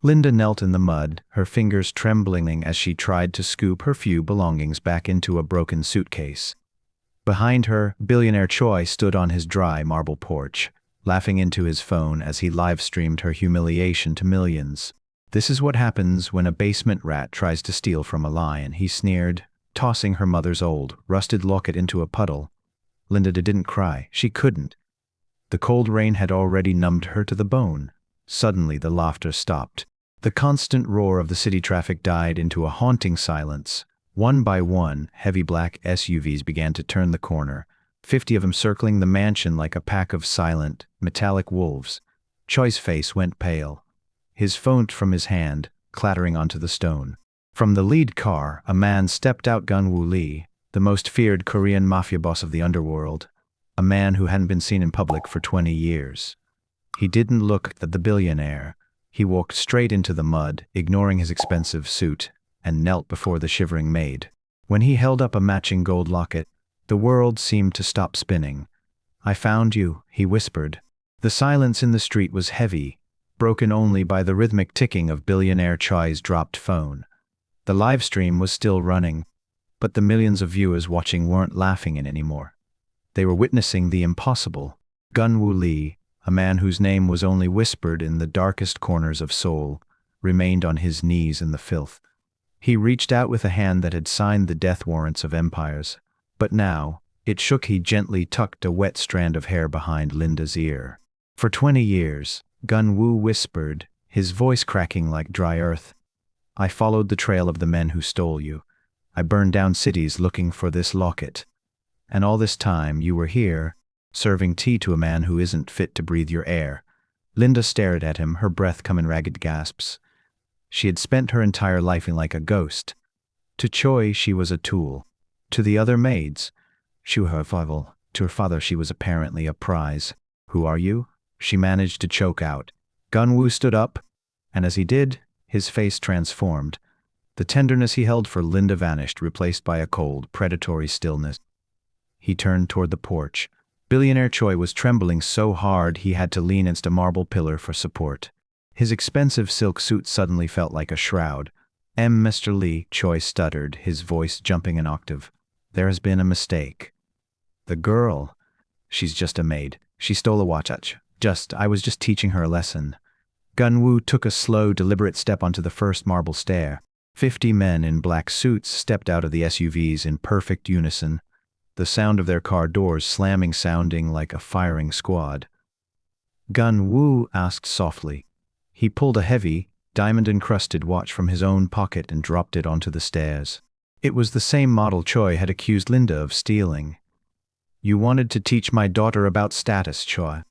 Linda knelt in the mud, her fingers trembling as she tried to scoop her few belongings back into a broken suitcase. Behind her, billionaire Choi stood on his dry marble porch, laughing into his phone as he live-streamed her humiliation to millions. "This is what happens when a basement rat tries to steal from a lion," he sneered, tossing her mother's old, rusted locket into a puddle. Linda didn't cry. She couldn't. The cold rain had already numbed her to the bone. Suddenly the laughter stopped. The constant roar of the city traffic died into a haunting silence. One by one, heavy black SUVs began to turn the corner, 50 of them circling the mansion like a pack of silent, metallic wolves. Choi's face went pale. His phone from his hand, clattering onto the stone. From the lead car, a man stepped out. Gun-woo Lee, the most feared Korean mafia boss of the underworld, a man who hadn't been seen in public for 20 years. He didn't look at the billionaire. He walked straight into the mud, ignoring his expensive suit, and knelt before the shivering Maid. When he held up a matching gold locket, the world seemed to stop spinning. "I found you," he whispered. The silence in the street was heavy, broken only by the rhythmic ticking of billionaire Choi's dropped phone. The live stream was still running, but the millions of viewers watching weren't laughing in anymore. They were witnessing the impossible. Gun-woo Lee, a man whose name was only whispered in the darkest corners of Seoul, remained on his knees in the filth. He reached out with a hand that had signed the death warrants of empires, but now, it shook. He gently tucked a wet strand of hair behind Linda's ear. "For 20 years, Gun-woo whispered, his voice cracking like dry earth, I followed the trail of the men who stole you. I burned down cities looking for this locket. And all this time you were here, serving tea to a man who isn't fit to breathe your air." Linda stared at him, her breath come in ragged gasps. She had spent her entire life like a ghost. To Choi, she was a tool. To the other maids, she was her rival. To her father, she was apparently a prize. "Who are you?" she managed to choke out. Gun-woo stood up, and as he did, his face transformed. The tenderness he held for Linda vanished, replaced by a cold, predatory stillness. He turned toward the porch. Billionaire Choi was trembling so hard he had to lean against a marble pillar for support. His expensive silk suit suddenly felt like a shroud. "Mr. Lee," Choi stuttered, his voice jumping an octave. "There has been a mistake. The girl, she's just a maid. She stole a watch. I was just teaching her a lesson." Gun-woo took a slow, deliberate step onto the first marble stair. 50 men in black suits stepped out of the SUVs in perfect unison, the sound of their car doors slamming sounding like a firing squad. Gun-woo asked softly. He pulled a heavy, diamond-encrusted watch from his own pocket and dropped it onto the stairs. It was the same model Choi had accused Linda of stealing. "You wanted to teach my daughter about status, Choi.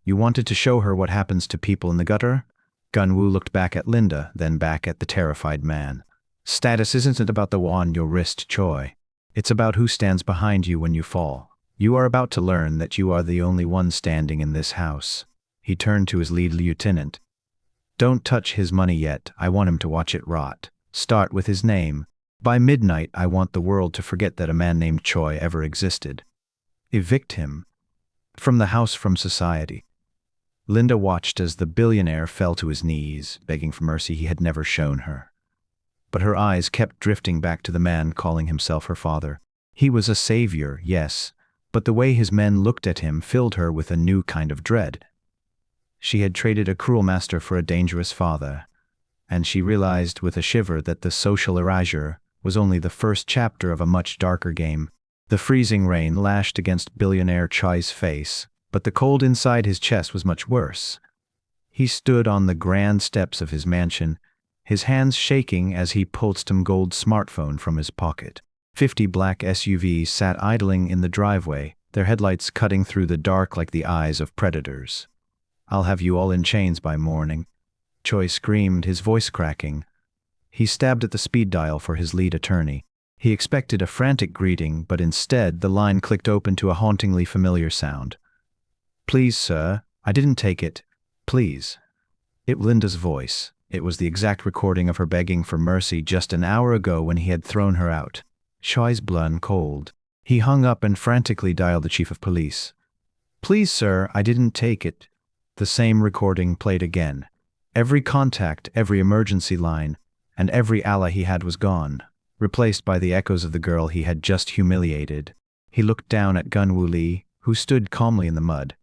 You wanted to show her what happens to people in the gutter?" Gun-woo looked back at Linda, then back at the terrified man. "Status isn't about the on your wrist, Choi. It's about who stands behind you when you fall. You are about to learn that you are the only one standing in this house." He turned to his lead lieutenant. "Don't touch his money yet. I want him to watch it rot. Start with his name. By midnight, I want the world to forget that a man named Choi ever existed. Evict him from the house, from society." Linda watched as the billionaire fell to his knees, begging for mercy he had never shown her. But her eyes kept drifting back to the man calling himself her father. He was a savior, yes, but the way his men looked at him filled her with a new kind of dread. She had traded a cruel master for a dangerous father, and she realized with a shiver that the social erasure was only the first chapter of a much darker game. The freezing rain lashed against billionaire Choi's face, but the cold inside his chest was much worse. He stood on the grand steps of his mansion, his hands shaking as he pulled some gold smartphone from his pocket. 50 black SUVs sat idling in the driveway, their headlights cutting through the dark like the eyes of predators. "I'll have you all in chains by morning," Choi screamed, his voice cracking. He stabbed at the speed dial for his lead attorney. He expected a frantic greeting, but instead the line clicked open to a hauntingly familiar sound. "Please, sir, I didn't take it. Please." It was Linda's voice. It was the exact recording of her begging for mercy just an hour ago when he had thrown her out. Choi's blood cold. He hung up and frantically dialed the chief of police. "Please, sir, I didn't take it." The same recording played again. Every contact, every emergency line, and every ally he had was gone, replaced by the echoes of the girl he had just humiliated. He looked down at Gunwoo Lee, who stood calmly in the mud.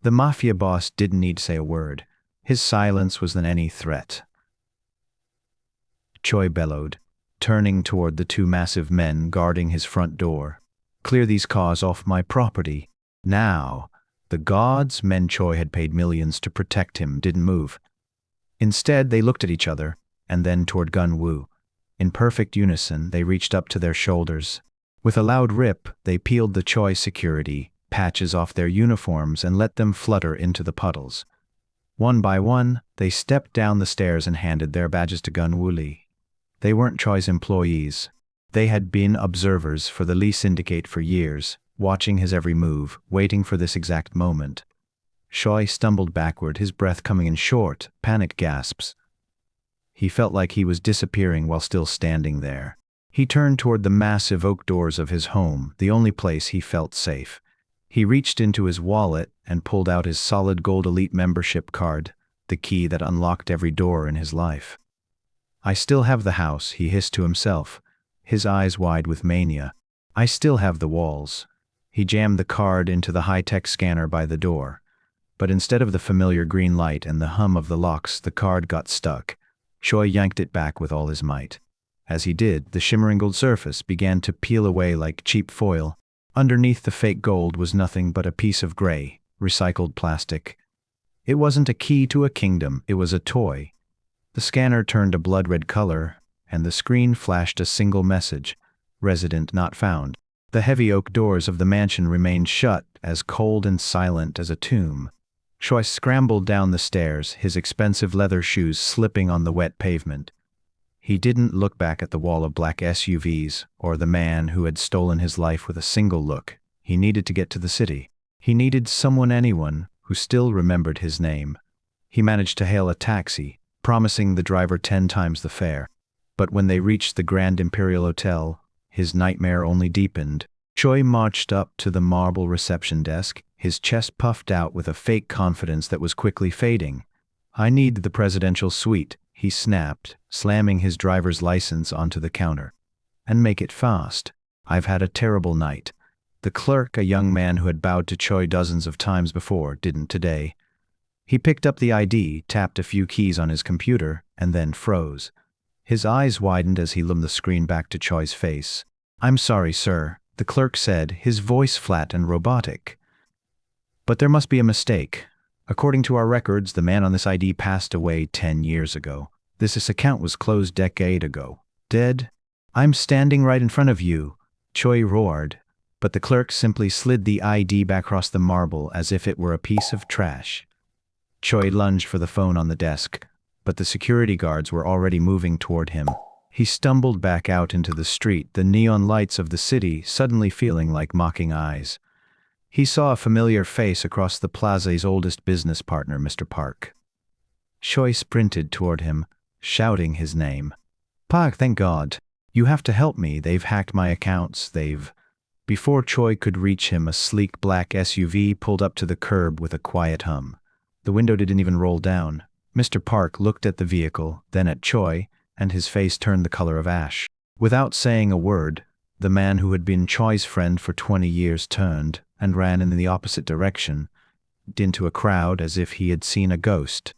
The Mafia boss didn't need to say a word. His silence was than any threat. Choi bellowed, turning toward the two massive men guarding his front door. "Clear these cars off my property. Now." The gods, men Choi had paid millions to protect him, didn't move. Instead, they looked at each other, and then toward Gunwoo. In perfect unison, they reached up to their shoulders. With a loud rip, they peeled the Choi security patches off their uniforms and let them flutter into the puddles. One by one, they stepped down the stairs and handed their badges to Gunwoo Lee. They weren't Choi's employees. They had been observers for the Lee Syndicate for years, watching his every move, waiting for this exact moment. Choi stumbled backward, his breath coming in short, panicked gasps. He felt like he was disappearing while still standing there. He turned toward the massive oak doors of his home, the only place he felt safe. He reached into his wallet and pulled out his solid gold elite membership card, the key that unlocked every door in his life. "I still have the house," he hissed to himself, his eyes wide with mania. "I still have the walls." He jammed the card into the high-tech scanner by the door. But instead of the familiar green light and the hum of the locks, the card got stuck. Choi yanked it back with all his might. As he did, the shimmering gold surface began to peel away like cheap foil. Underneath the fake gold was nothing but a piece of gray, recycled plastic. It wasn't a key to a kingdom, it was a toy. The scanner turned a blood-red color, and the screen flashed a single message: "Resident not found." The heavy oak doors of the mansion remained shut, as cold and silent as a tomb. Choi scrambled down the stairs, his expensive leather shoes slipping on the wet pavement. He didn't look back at the wall of black SUVs, or the man who had stolen his life with a single look. He needed to get to the city. He needed anyone, who still remembered his name. He managed to hail a taxi, promising the driver 10 times the fare. But when they reached the Grand Imperial Hotel, his nightmare only deepened. Choi marched up to the marble reception desk, his chest puffed out with a fake confidence that was quickly fading. "I need the presidential suite," he snapped, slamming his driver's license onto the counter. "And make it fast. I've had a terrible night." The clerk, a young man who had bowed to Choi dozens of times before, didn't today. He picked up the ID, tapped a few keys on his computer, and then froze. His eyes widened as he loomed the screen back to Choi's face. "I'm sorry, sir," the clerk said, his voice flat and robotic. "But there must be a mistake. According to our records, the man on this ID passed away 10 years ago. This account was closed decade ago." "Dead?" "I'm standing right in front of you," Choi roared, but the clerk simply slid the ID back across the marble as if it were a piece of trash. Choi lunged for the phone on the desk, but the security guards were already moving toward him. He stumbled back out into the street, the neon lights of the city suddenly feeling like mocking eyes. He saw a familiar face across the plaza's oldest business partner, Mr. Park. Choi sprinted toward him, shouting his name. "Park, thank God. You have to help me. They've hacked my accounts. Before Choi could reach him, a sleek black SUV pulled up to the curb with a quiet hum. The window didn't even roll down. Mr. Park looked at the vehicle, then at Choi, and his face turned the color of ash. Without saying a word, the man who had been Choi's friend for 20 years turned and ran in the opposite direction, into a crowd as if he had seen a ghost.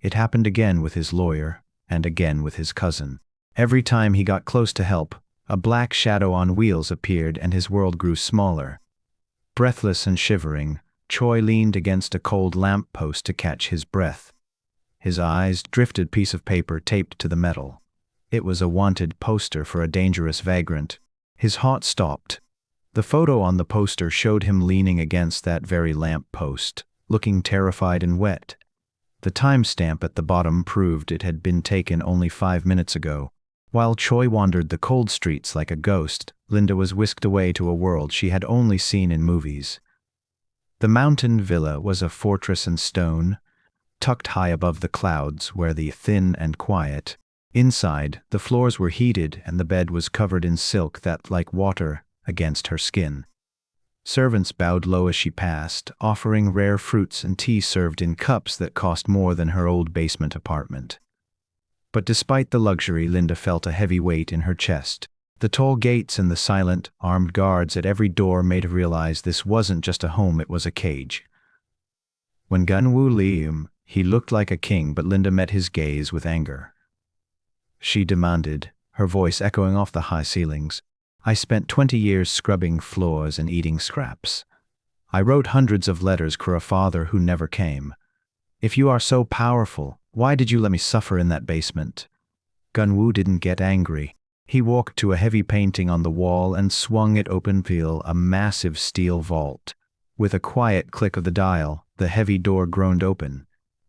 It happened again with his lawyer, and again with his cousin. Every time he got close to help, a black shadow on wheels appeared and his world grew smaller. Breathless and shivering, Choi leaned against a cold lamp post to catch his breath. His eyes drifted piece of paper taped to the metal. It was a wanted poster for a dangerous vagrant. His heart stopped. The photo on the poster showed him leaning against that very lamp post, looking terrified and wet. The timestamp at the bottom proved it had been taken only 5 minutes ago. While Choi wandered the cold streets like a ghost, Linda was whisked away to a world she had only seen in movies. The mountain villa was a fortress in stone, tucked high above the clouds where the thin and quiet. Inside, the floors were heated and the bed was covered in silk that, like water, against her skin. Servants bowed low as she passed, offering rare fruits and tea served in cups that cost more than her old basement apartment. But despite the luxury, Linda felt a heavy weight in her chest. The tall gates and the silent, armed guards at every door made her realize this wasn't just a home, it was a cage. When Gunwoo Liam, he looked like a king, but Linda met his gaze with anger. She demanded, her voice echoing off the high ceilings, "I spent 20 years scrubbing floors and eating scraps. I wrote hundreds of letters for a father who never came. If you are so powerful, why did you let me suffer in that basement?" Gunwoo didn't get angry. He walked to a heavy painting on the wall and swung it open, a massive steel vault. With a quiet click of the dial, the heavy door groaned open.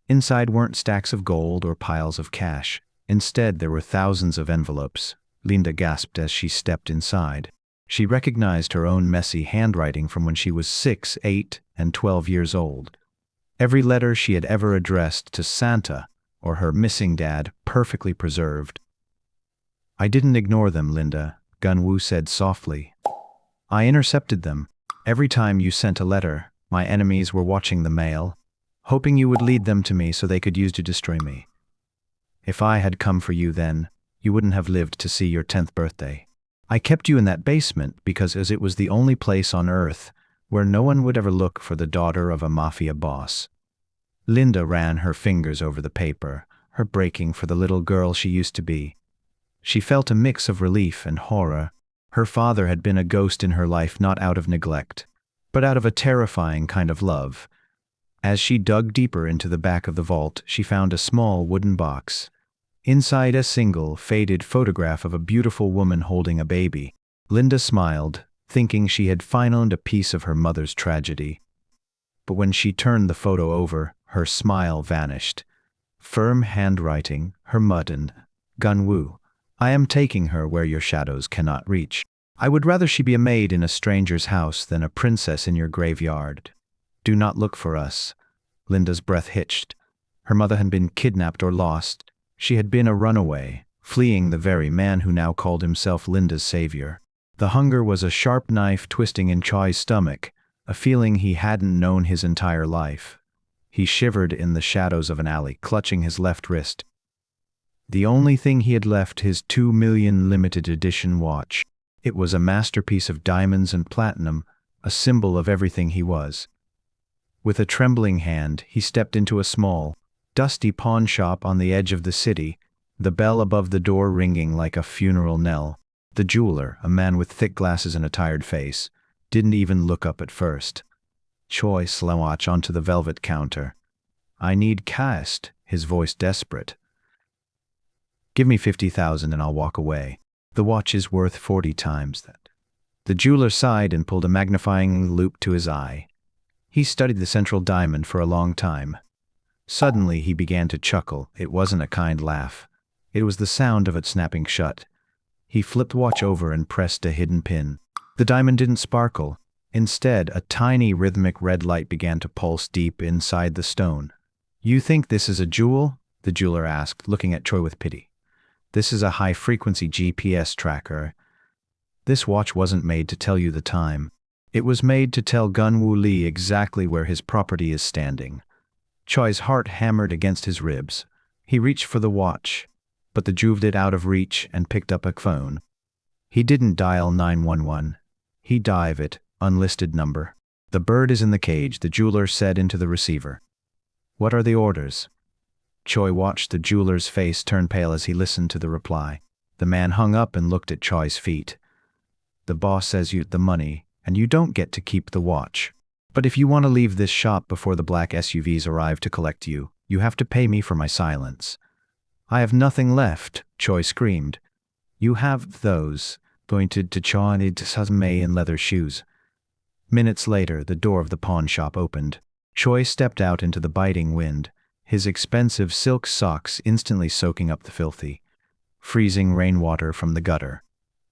Inside weren't stacks of gold or piles of cash. Instead, there were thousands of envelopes. Linda gasped as she stepped inside. She recognized her own messy handwriting from when she was 6, 8, and 12 years old. Every letter she had ever addressed to Santa or her missing dad, perfectly preserved. "I didn't ignore them, Linda," Gunwoo said softly. "I intercepted them. Every time you sent a letter, my enemies were watching the mail, hoping you would lead them to me so they could use to destroy me. If I had come for you then, you wouldn't have lived to see your 10th birthday. I kept you in that basement because it was the only place on Earth where no one would ever look for the daughter of a Mafia boss." Linda ran her fingers over the paper, her breaking for the little girl she used to be. She felt a mix of relief and horror. Her father had been a ghost in her life, not out of neglect, but out of a terrifying kind of love. As she dug deeper into the back of the vault, she found a small wooden box. Inside, a single, faded photograph of a beautiful woman holding a baby. Linda smiled, thinking she had found a piece of her mother's tragedy. But when she turned the photo over, her smile vanished. Firm handwriting, her muttered, "Gunwoo, I am taking her where your shadows cannot reach. I would rather she be a maid in a stranger's house than a princess in your graveyard. Do not look for us." Linda's breath hitched. Her mother had been kidnapped or lost. She had been a runaway, fleeing the very man who now called himself Linda's savior. The hunger was a sharp knife twisting in Choi's stomach, a feeling he hadn't known his entire life. He shivered in the shadows of an alley, clutching his left wrist. The only thing he had left, his 2 million limited edition watch. It was a masterpiece of diamonds and platinum, a symbol of everything he was. With a trembling hand, he stepped into a small, dusty pawn shop on the edge of the city, the bell above the door ringing like a funeral knell. The jeweler, a man with thick glasses and a tired face, didn't even look up at first. Choi slouched onto the velvet counter. "I need cash," his voice desperate. "Give me 50,000 and I'll walk away. The watch is worth 40 times that." The jeweler sighed and pulled a magnifying loupe to his eye. He studied the central diamond for a long time. Suddenly he began to chuckle. It wasn't a kind laugh. It was the sound of it snapping shut. He flipped the watch over and pressed a hidden pin. The diamond didn't sparkle. Instead, a tiny rhythmic red light began to pulse deep inside the stone. "You think this is a jewel?" the jeweler asked, looking at Choi with pity. "This is a high-frequency GPS tracker. This watch wasn't made to tell you the time. It was made to tell Gunwoo Lee exactly where his property is standing." Choi's heart hammered against his ribs. He reached for the watch, but the jeweler it out of reach and picked up a phone. He didn't dial 911. He dialed it, unlisted number. "The bird is in the cage," the jeweler said into the receiver. "What are the orders?" Choi watched the jeweler's face turn pale as he listened to the reply. The man hung up and looked at Choi's feet. "The boss says you the money, and you don't get to keep the watch. But if you want to leave this shop before the black SUVs arrive to collect you, you have to pay me for my silence." "I have nothing left," Choi screamed. "You have those," pointed to Choi in leather shoes. Minutes later, the door of the pawn shop opened. Choi stepped out into the biting wind, his expensive silk socks instantly soaking up the filthy, freezing rainwater from the gutter.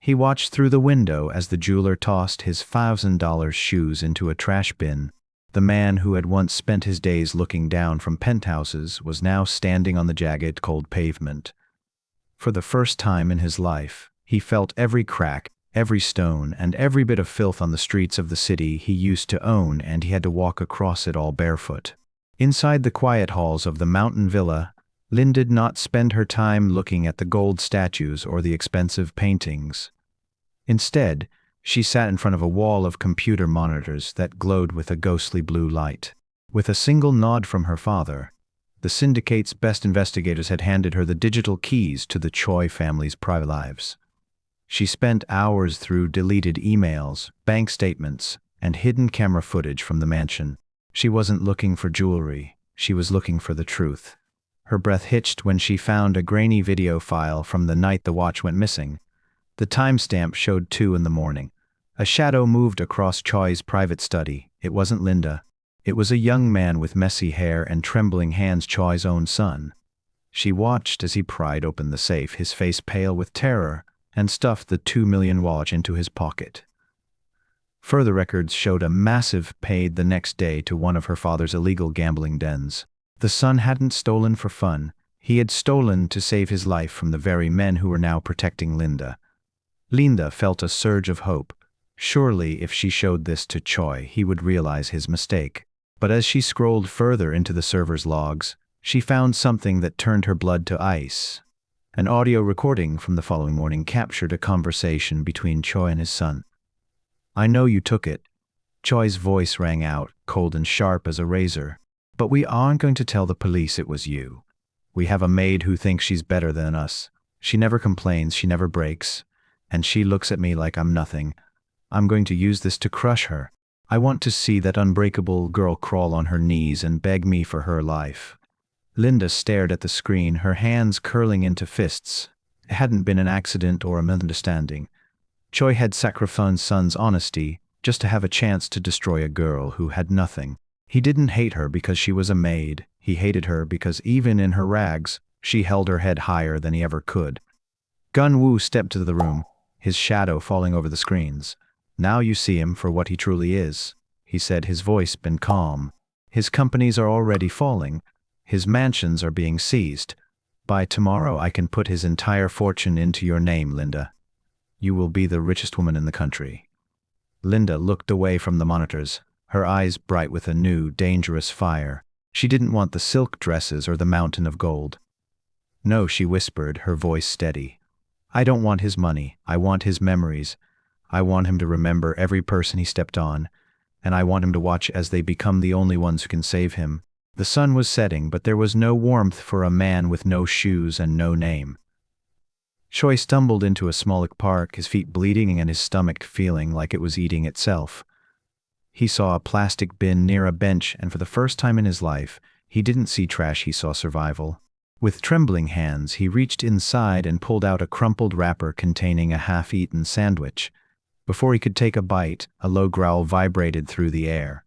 He watched through the window as the jeweler tossed his $1,000 shoes into a trash bin. The man who had once spent his days looking down from penthouses was now standing on the jagged, cold pavement. For the first time in his life, he felt every crack, Every stone and every bit of filth on the streets of the city he used to own, and he had to walk across it all barefoot. Inside the quiet halls of the mountain villa, Lynn did not spend her time looking at the gold statues or the expensive paintings. Instead, she sat in front of a wall of computer monitors that glowed with a ghostly blue light. With a single nod from her father, the syndicate's best investigators had handed her the digital keys to the Choi family's private lives. She spent hours through deleted emails, bank statements, and hidden camera footage from the mansion. She wasn't looking for jewelry, she was looking for the truth. Her breath hitched when she found a grainy video file from the night the watch went missing. The timestamp showed 2 in the morning. A shadow moved across Choi's private study. It wasn't Linda. It was a young man with messy hair and trembling hands, Choi's own son. She watched as he pried open the safe, his face pale with terror, and stuffed the $2 million watch into his pocket. Further records showed a massive paid the next day to one of her father's illegal gambling dens. The son hadn't stolen for fun. He had stolen to save his life from the very men who were now protecting Linda. Linda felt a surge of hope. Surely, if she showed this to Choi, he would realize his mistake. But as she scrolled further into the server's logs, she found something that turned her blood to ice. An audio recording from the following morning captured a conversation between Choi and his son. "I know you took it." Choi's voice rang out, cold and sharp as a razor. "But we aren't going to tell the police it was you. We have a maid who thinks she's better than us. She never complains, she never breaks. And she looks at me like I'm nothing. I'm going to use this to crush her. I want to see that unbreakable girl crawl on her knees and beg me for her life." Linda stared at the screen, her hands curling into fists. It hadn't been an accident or a misunderstanding. Choi had sacrificed son's honesty just to have a chance to destroy a girl who had nothing. He didn't hate her because she was a maid. He hated her because even in her rags, she held her head higher than he ever could. Gun-woo stepped into the room, his shadow falling over the screens. "Now you see him for what he truly is," he said, his voice been calm. "His companies are already falling. His mansions are being seized. By tomorrow I can put his entire fortune into your name, Linda. You will be the richest woman in the country." Linda looked away from the monitors, her eyes bright with a new, dangerous fire. She didn't want the silk dresses or the mountain of gold. "No," she whispered, her voice steady. "I don't want his money. I want his memories. I want him to remember every person he stepped on, and I want him to watch as they become the only ones who can save him." The sun was setting, but there was no warmth for a man with no shoes and no name. Choi stumbled into a small park, his feet bleeding and his stomach feeling like it was eating itself. He saw a plastic bin near a bench, and for the first time in his life, he didn't see trash, he saw survival. With trembling hands, he reached inside and pulled out a crumpled wrapper containing a half-eaten sandwich. Before he could take a bite, a low growl vibrated through the air.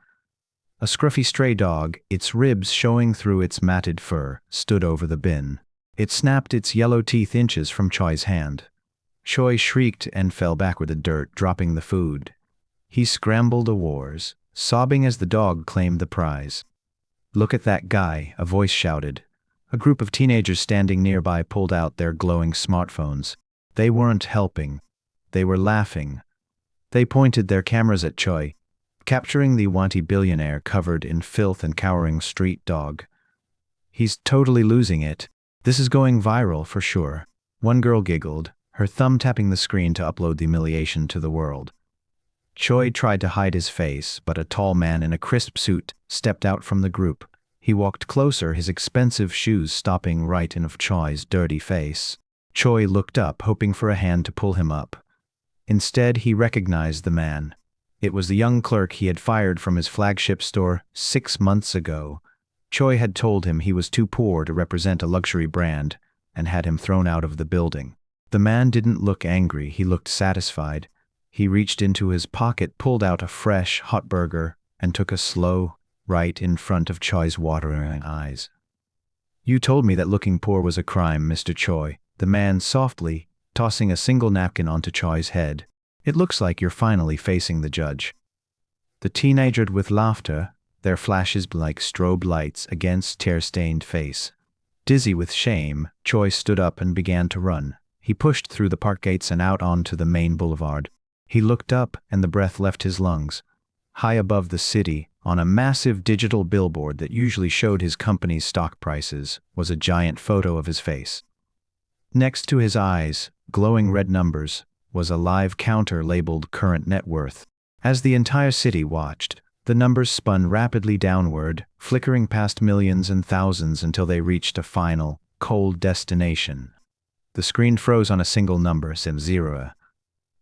A scruffy stray dog, its ribs showing through its matted fur, stood over the bin. It snapped its yellow teeth inches from Choi's hand. Choi shrieked and fell backward in the dirt, dropping the food. He scrambled awards, sobbing as the dog claimed the prize. "Look at that guy," a voice shouted. A group of teenagers standing nearby pulled out their glowing smartphones. They weren't helping. They were laughing. They pointed their cameras at Choi, capturing the wanty billionaire covered in filth and cowering street dog. "He's totally losing it. This is going viral for sure." One girl giggled, her thumb tapping the screen to upload the humiliation to the world. Choi tried to hide his face, but a tall man in a crisp suit stepped out from the group. He walked closer, his expensive shoes stopping right in of Choi's dirty face. Choi looked up, hoping for a hand to pull him up. Instead, he recognized the man. It was the young clerk he had fired from his flagship store 6 months ago. Choi had told him he was too poor to represent a luxury brand and had him thrown out of the building. The man didn't look angry, he looked satisfied. He reached into his pocket, pulled out a fresh, hot burger, and took a slow right in front of Choi's watering eyes. "You told me that looking poor was a crime, Mr. Choi," the man softly, tossing a single napkin onto Choi's head. "It looks like you're finally facing the judge." The teenager with laughter, their flashes like strobe lights against tear-stained face. Dizzy with shame, Choi stood up and began to run. He pushed through the park gates and out onto the main boulevard. He looked up, and the breath left his lungs. High above the city, on a massive digital billboard that usually showed his company's stock prices, was a giant photo of his face. Next to his eyes, glowing red numbers, was a live counter labeled current net worth. As the entire city watched, the numbers spun rapidly downward, flickering past millions and thousands until they reached a final, cold destination. The screen froze on a single number, 0.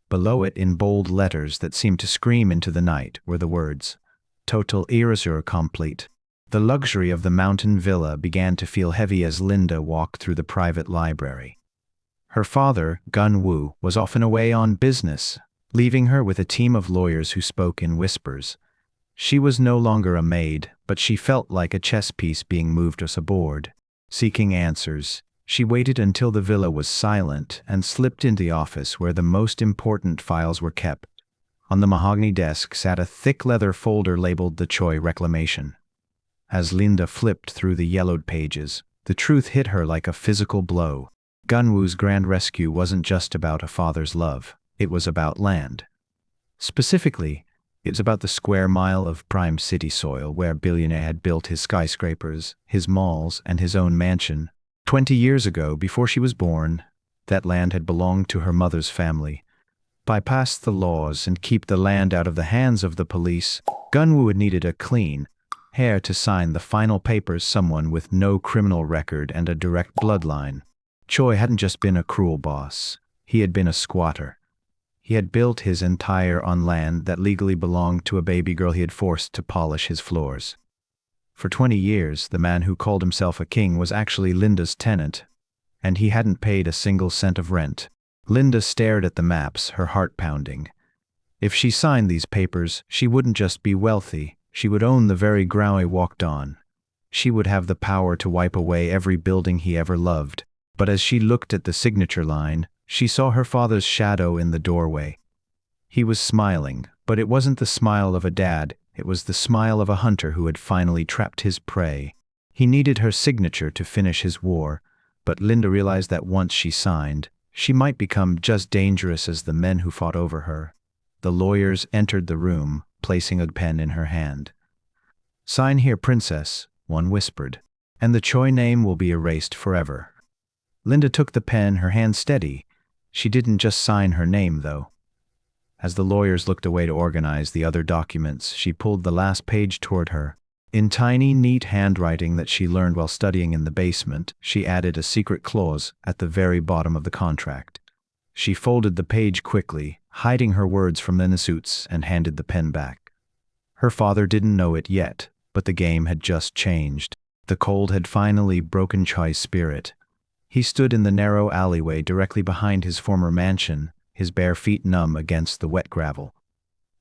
Below it, in bold letters that seemed to scream into the night, were the words, "Total erasure complete." The luxury of the mountain villa began to feel heavy as Linda walked through the private library. Her father, Gun-woo, was often away on business, leaving her with a team of lawyers who spoke in whispers. She was no longer a maid, but she felt like a chess piece being moved us aboard. Seeking answers, she waited until the villa was silent and slipped into the office where the most important files were kept. On the mahogany desk sat a thick leather folder labeled the Choi Reclamation. As Linda flipped through the yellowed pages, the truth hit her like a physical blow. Gun-woo's grand rescue wasn't just about a father's love, it was about land. Specifically, it was about the square mile of prime city soil where Billionaire had built his skyscrapers, his malls, and his own mansion. 20 years ago, before she was born, that land had belonged to her mother's family. Bypass the laws and keep the land out of the hands of the police, Gun-woo had needed a clean heir to sign the final papers, someone with no criminal record and a direct bloodline. Choi hadn't just been a cruel boss, he had been a squatter. He had built his empire on land that legally belonged to a baby girl he had forced to polish his floors. For 20 years, the man who called himself a king was actually Linda's tenant, and he hadn't paid a single cent of rent. Linda stared at the maps, her heart pounding. If she signed these papers, she wouldn't just be wealthy, she would own the very ground he walked on. She would have the power to wipe away every building he ever loved. But as she looked at the signature line, she saw her father's shadow in the doorway. He was smiling, but it wasn't the smile of a dad, it was the smile of a hunter who had finally trapped his prey. He needed her signature to finish his war, but Linda realized that once she signed, she might become just dangerous as the men who fought over her. The lawyers entered the room, placing a pen in her hand. "Sign here, princess," one whispered, "and the Choi name will be erased forever." Linda took the pen, her hand steady. She didn't just sign her name, though. As the lawyers looked away to organize the other documents, she pulled the last page toward her. In tiny, neat handwriting that she learned while studying in the basement, she added a secret clause at the very bottom of the contract. She folded the page quickly, hiding her words from the suits, and handed the pen back. Her father didn't know it yet, but the game had just changed. The cold had finally broken Choi's spirit. He stood in the narrow alleyway directly behind his former mansion, his bare feet numb against the wet gravel.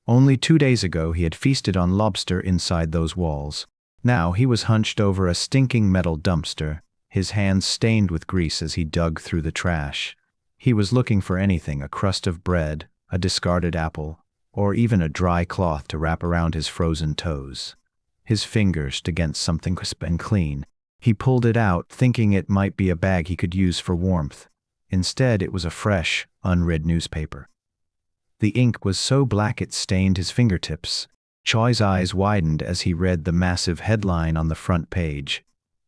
Only 2 days ago he had feasted on lobster inside those walls. Now he was hunched over a stinking metal dumpster, his hands stained with grease as he dug through the trash. He was looking for anything, a crust of bread, a discarded apple, or even a dry cloth to wrap around his frozen toes. His fingers against something crisp and clean. He pulled it out, thinking it might be a bag he could use for warmth. Instead, it was a fresh, unread newspaper. The ink was so black it stained his fingertips. Choi's eyes widened as he read the massive headline on the front page.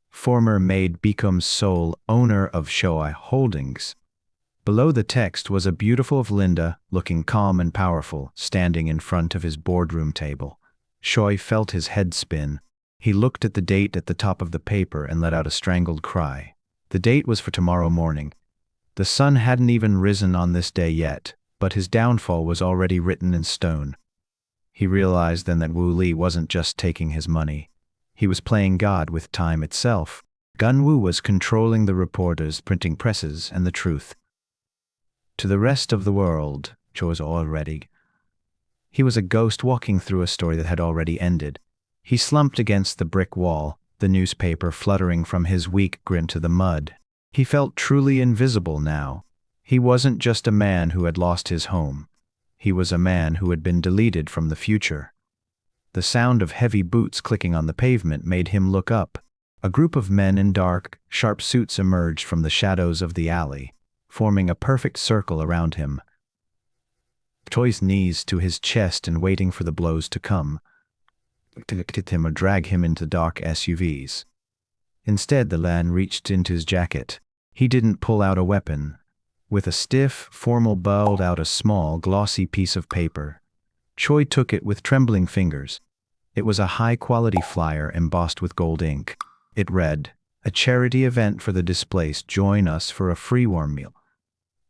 Former Maid becomes Seoul owner of Shoei Holdings. Below the text was a beautiful of Linda, looking calm and powerful, standing in front of his boardroom table. Choi felt his head spin. He looked at the date at the top of the paper and let out a strangled cry. The date was for tomorrow morning. The sun hadn't even risen on this day yet, but his downfall was already written in stone. He realized then that Wu Li wasn't just taking his money. He was playing God with time itself. Gun-woo was controlling the reporters, printing presses, and the truth. To the rest of the world, Cho was already. He was a ghost walking through a story that had already ended. He slumped against the brick wall, the newspaper fluttering from his weak grin to the mud. He felt truly invisible now. He wasn't just a man who had lost his home. He was a man who had been deleted from the future. The sound of heavy boots clicking on the pavement made him look up. A group of men in dark, sharp suits emerged from the shadows of the alley, forming a perfect circle around him. Choi's knees to his chest and waiting for the blows to come. To hit him or drag him into dark SUVs. Instead, the man reached into his jacket. He didn't pull out a weapon. With a stiff, formal bowled out a small, glossy piece of paper. Choi took it with trembling fingers. It was a high-quality flyer embossed with gold ink. It read, "A charity event for the displaced. Join us for a free warm meal."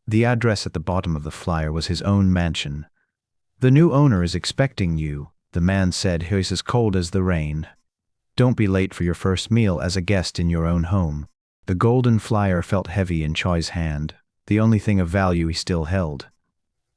The address at the bottom of the flyer was his own mansion. "The new owner is expecting you," the man said. "He's as cold as the rain. Don't be late for your first meal as a guest in your own home." The golden flyer felt heavy in Choi's hand, the only thing of value he still held.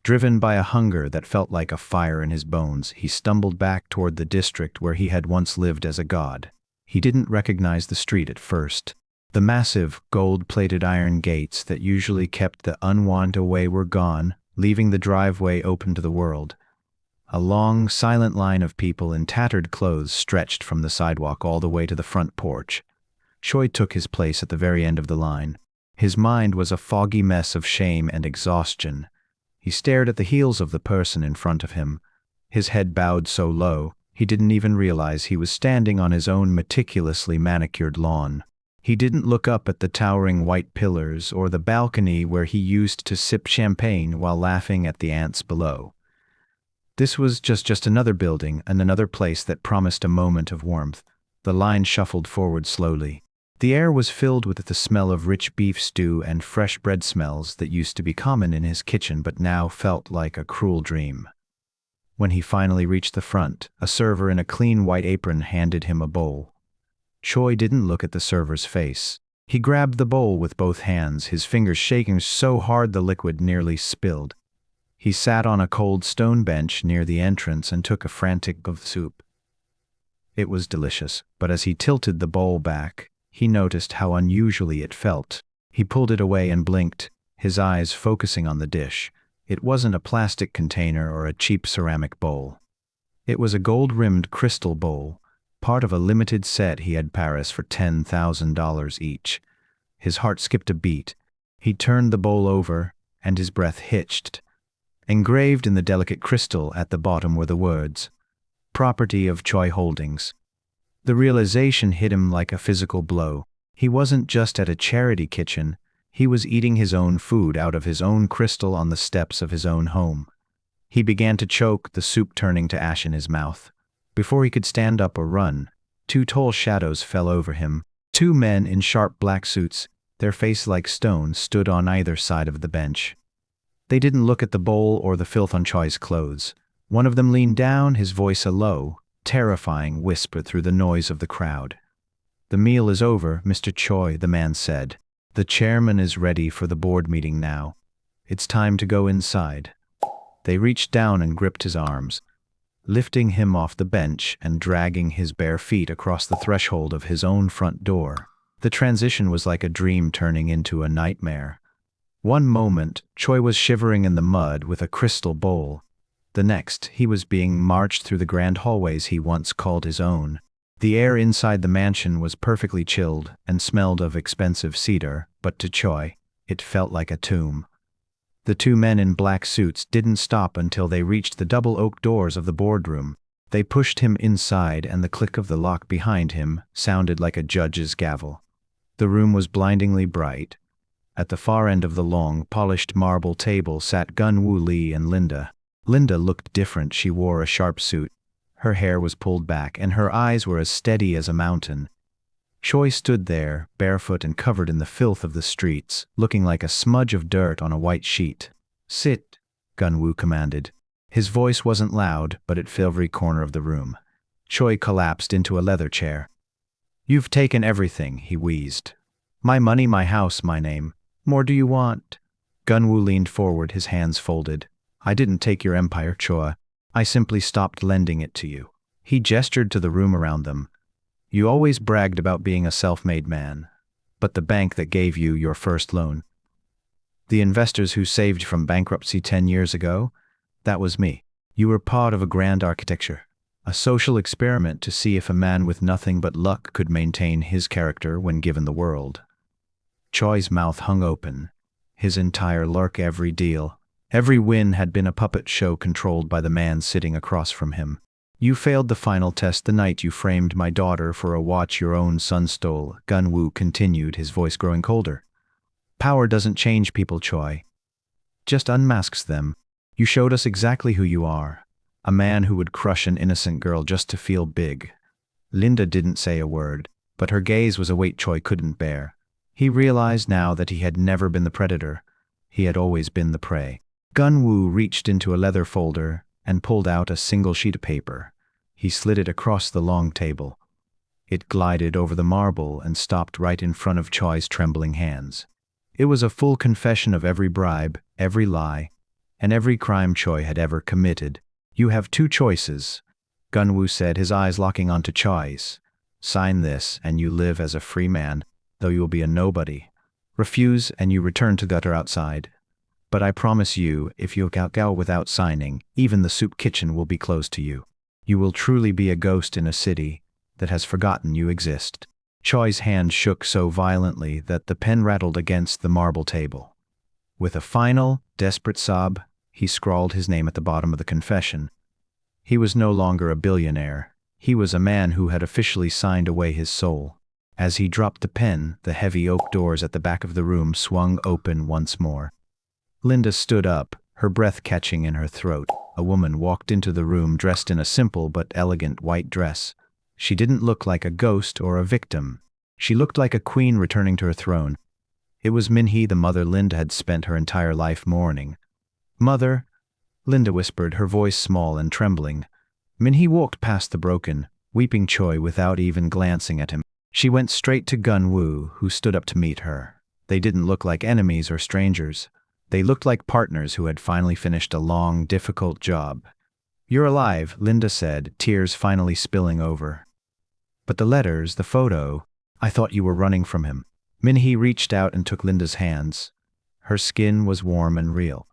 Driven by a hunger that felt like a fire in his bones, he stumbled back toward the district where he had once lived as a god. He didn't recognize the street at first. The massive, gold-plated iron gates that usually kept the unwanted away were gone, leaving the driveway open to the world. A long, silent line of people in tattered clothes stretched from the sidewalk all the way to the front porch. Choi took his place at the very end of the line. His mind was a foggy mess of shame and exhaustion. He stared at the heels of the person in front of him. His head bowed so low, he didn't even realize he was standing on his own meticulously manicured lawn. He didn't look up at the towering white pillars or the balcony where he used to sip champagne while laughing at the ants below. This was just another building and another place that promised a moment of warmth. The line shuffled forward slowly. The air was filled with the smell of rich beef stew and fresh bread smells that used to be common in his kitchen but now felt like a cruel dream. When he finally reached the front, a server in a clean white apron handed him a bowl. Choi didn't look at the server's face. He grabbed the bowl with both hands, his fingers shaking so hard the liquid nearly spilled. He sat on a cold stone bench near the entrance and took a frantic gulp of soup. It was delicious, but as he tilted the bowl back, he noticed how unusually it felt. He pulled it away and blinked, his eyes focusing on the dish. It wasn't a plastic container or a cheap ceramic bowl. It was a gold-rimmed crystal bowl, part of a limited set he had Paris for $10,000 each. His heart skipped a beat. He turned the bowl over, and his breath hitched. Engraved in the delicate crystal at the bottom were the words, "Property of Choi Holdings." The realization hit him like a physical blow. He wasn't just at a charity kitchen, he was eating his own food out of his own crystal on the steps of his own home. He began to choke, the soup turning to ash in his mouth. Before he could stand up or run, two tall shadows fell over him. Two men in sharp black suits, their faces like stone, stood on either side of the bench. They didn't look at the bowl or the filth on Choi's clothes. One of them leaned down, his voice a low, terrifying whisper through the noise of the crowd. "The meal is over, Mr. Choi," the man said. "The chairman is ready for the board meeting now. It's time to go inside." They reached down and gripped his arms, lifting him off the bench and dragging his bare feet across the threshold of his own front door. The transition was like a dream turning into a nightmare. One moment, Choi was shivering in the mud with a crystal bowl. The next, he was being marched through the grand hallways he once called his own. The air inside the mansion was perfectly chilled and smelled of expensive cedar, but to Choi, it felt like a tomb. The two men in black suits didn't stop until they reached the double oak doors of the boardroom. They pushed him inside, and the click of the lock behind him sounded like a judge's gavel. The room was blindingly bright. At the far end of the long, polished marble table sat Gun-Woo Lee and Linda. Linda looked different. She wore a sharp suit. Her hair was pulled back, and her eyes were as steady as a mountain. Choi stood there, barefoot and covered in the filth of the streets, looking like a smudge of dirt on a white sheet. "Sit," Gun-Woo commanded. His voice wasn't loud, but it filled every corner of the room. Choi collapsed into a leather chair. "You've taken everything," he wheezed. "My money, my house, my name. More do you want?" Gun-Woo leaned forward, his hands folded. "I didn't take your empire, Choi. I simply stopped lending it to you." He gestured to the room around them. "You always bragged about being a self-made man. But the bank that gave you your first loan, the investors who saved you from bankruptcy 10 years ago, that was me. You were part of a grand architecture, a social experiment to see if a man with nothing but luck could maintain his character when given the world." Choi's mouth hung open. His entire lurk every deal. Every win had been a puppet show controlled by the man sitting across from him. You failed the final test the night you framed my daughter for a watch your own son stole, Gunwoo continued, his voice growing colder. Power doesn't change people, Choi. Just unmasks them. You showed us exactly who you are. A man who would crush an innocent girl just to feel big. Linda didn't say a word, but her gaze was a weight Choi couldn't bear. He realized now that he had never been the predator. He had always been the prey. Gunwoo reached into a leather folder and pulled out a single sheet of paper. He slid it across the long table. It glided over the marble and stopped right in front of Choi's trembling hands. It was a full confession of every bribe, every lie, and every crime Choi had ever committed. You have two choices, Gunwoo said, his eyes locking onto Choi's. Sign this and you live as a free man, though you will be a nobody. Refuse and you return to gutter outside. But I promise you, if you go without signing, even the soup kitchen will be closed to you. You will truly be a ghost in a city that has forgotten you exist. Choi's hand shook so violently that the pen rattled against the marble table. With a final, desperate sob, he scrawled his name at the bottom of the confession. He was no longer a billionaire. He was a man who had officially signed away his soul. As he dropped the pen, the heavy oak doors at the back of the room swung open once more. Linda stood up, her breath catching in her throat. A woman walked into the room dressed in a simple but elegant white dress. She didn't look like a ghost or a victim. She looked like a queen returning to her throne. It was Min-hee, the mother Linda had spent her entire life mourning. Mother, Linda whispered, her voice small and trembling. Min-hee walked past the broken, weeping Choi without even glancing at him. She went straight to Gunwoo, who stood up to meet her. They didn't look like enemies or strangers. They looked like partners who had finally finished a long, difficult job. You're alive, Linda said, tears finally spilling over. But the letters, the photo, I thought you were running from him. Min-hee reached out and took Linda's hands. Her skin was warm and real.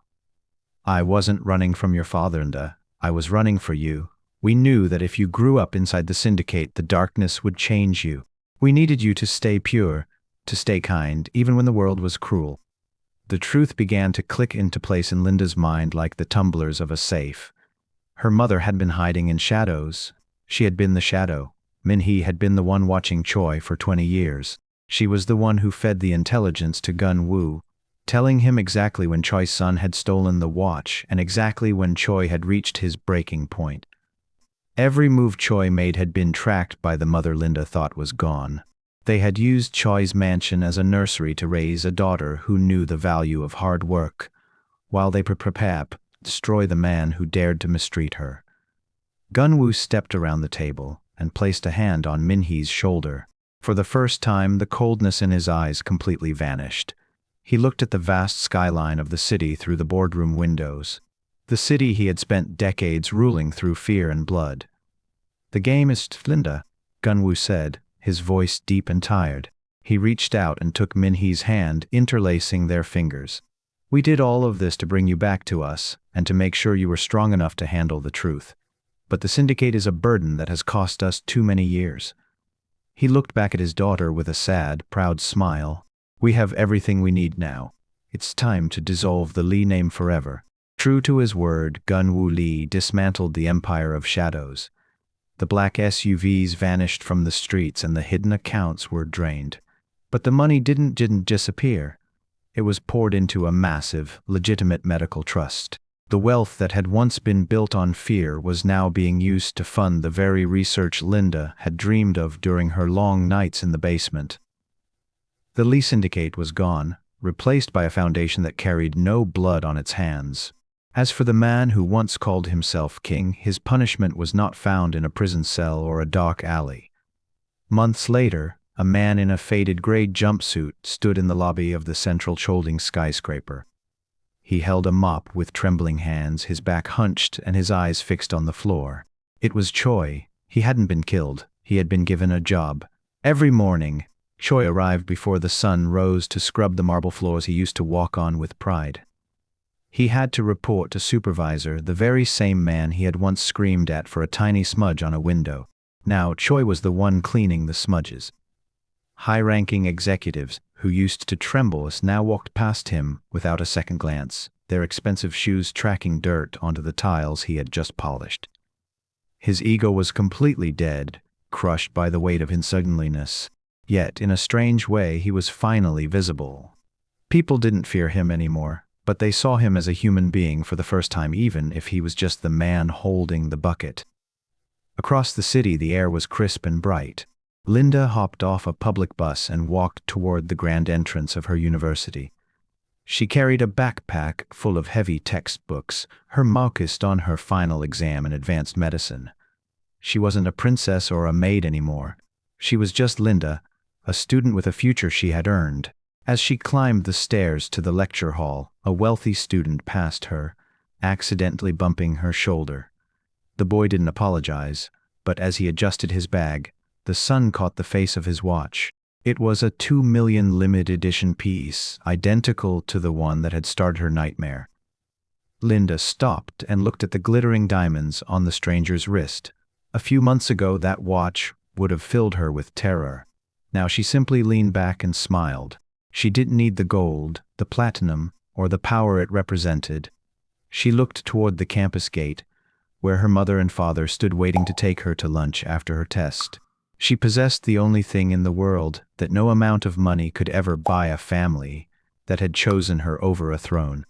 I wasn't running from your father, Linda. I was running for you. We knew that if you grew up inside the syndicate, the darkness would change you. We needed you to stay pure, to stay kind, even when the world was cruel. The truth began to click into place in Linda's mind like the tumblers of a safe. Her mother had been hiding in shadows. She had been the shadow. Min-hee had been the one watching Choi for 20 years. She was the one who fed the intelligence to Gunwoo, telling him exactly when Choi's son had stolen the watch and exactly when Choi had reached his breaking point. Every move Choi made had been tracked by the mother Linda thought was gone. They had used Choi's mansion as a nursery to raise a daughter who knew the value of hard work, while they prepared to destroy the man who dared to mistreat her. Gunwoo stepped around the table and placed a hand on Min-hee's shoulder. For the first time, the coldness in his eyes completely vanished. He looked at the vast skyline of the city through the boardroom windows. The city he had spent decades ruling through fear and blood. The game is Linda, Gunwoo said, his voice deep and tired. He reached out and took Min-hee's hand, interlacing their fingers. We did all of this to bring you back to us, and to make sure you were strong enough to handle the truth. But the syndicate is a burden that has cost us too many years. He looked back at his daughter with a sad, proud smile. We have everything we need now. It's time to dissolve the Lee name forever. True to his word, Gunwoo Lee dismantled the empire of shadows. The black SUVs vanished from the streets and the hidden accounts were drained. But the money didn't disappear. It was poured into a massive, legitimate medical trust. The wealth that had once been built on fear was now being used to fund the very research Linda had dreamed of during her long nights in the basement. The Lee Syndicate was gone, replaced by a foundation that carried no blood on its hands. As for the man who once called himself king, his punishment was not found in a prison cell or a dark alley. Months later, a man in a faded gray jumpsuit stood in the lobby of the central holding skyscraper. He held a mop with trembling hands, his back hunched and his eyes fixed on the floor. It was Choi. He hadn't been killed. He had been given a job. Every morning, Choi arrived before the sun rose to scrub the marble floors he used to walk on with pride. He had to report to supervisor, the very same man he had once screamed at for a tiny smudge on a window. Now Choi was the one cleaning the smudges. High-ranking executives, who used to tremble, now walked past him without a second glance. their expensive shoes tracking dirt onto the tiles he had just polished. His ego was completely dead, crushed by the weight of his ugliness. Yet, in a strange way, he was finally visible. People didn't fear him anymore, but they saw him as a human being for the first time, even if he was just the man holding the bucket. Across the city, the air was crisp and bright. Linda hopped off a public bus and walked toward the grand entrance of her university. She carried a backpack full of heavy textbooks, her focused on her final exam in advanced medicine. She wasn't a princess or a maid anymore. She was just Linda, a student with a future she had earned. As she climbed the stairs to the lecture hall, a wealthy student passed her, accidentally bumping her shoulder. The boy didn't apologize, but as he adjusted his bag, the sun caught the face of his watch. It was a 2 million limited edition piece, identical to the one that had started her nightmare. Linda stopped and looked at the glittering diamonds on the stranger's wrist. A few months ago, that watch would have filled her with terror. Now she simply leaned back and smiled. She didn't need the gold, the platinum, or the power it represented. She looked toward the campus gate, where her mother and father stood waiting to take her to lunch after her test. She possessed the only thing in the world that no amount of money could ever buy: a family that had chosen her over a throne.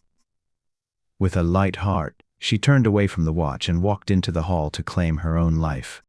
With a light heart, she turned away from the watch and walked into the hall to claim her own life.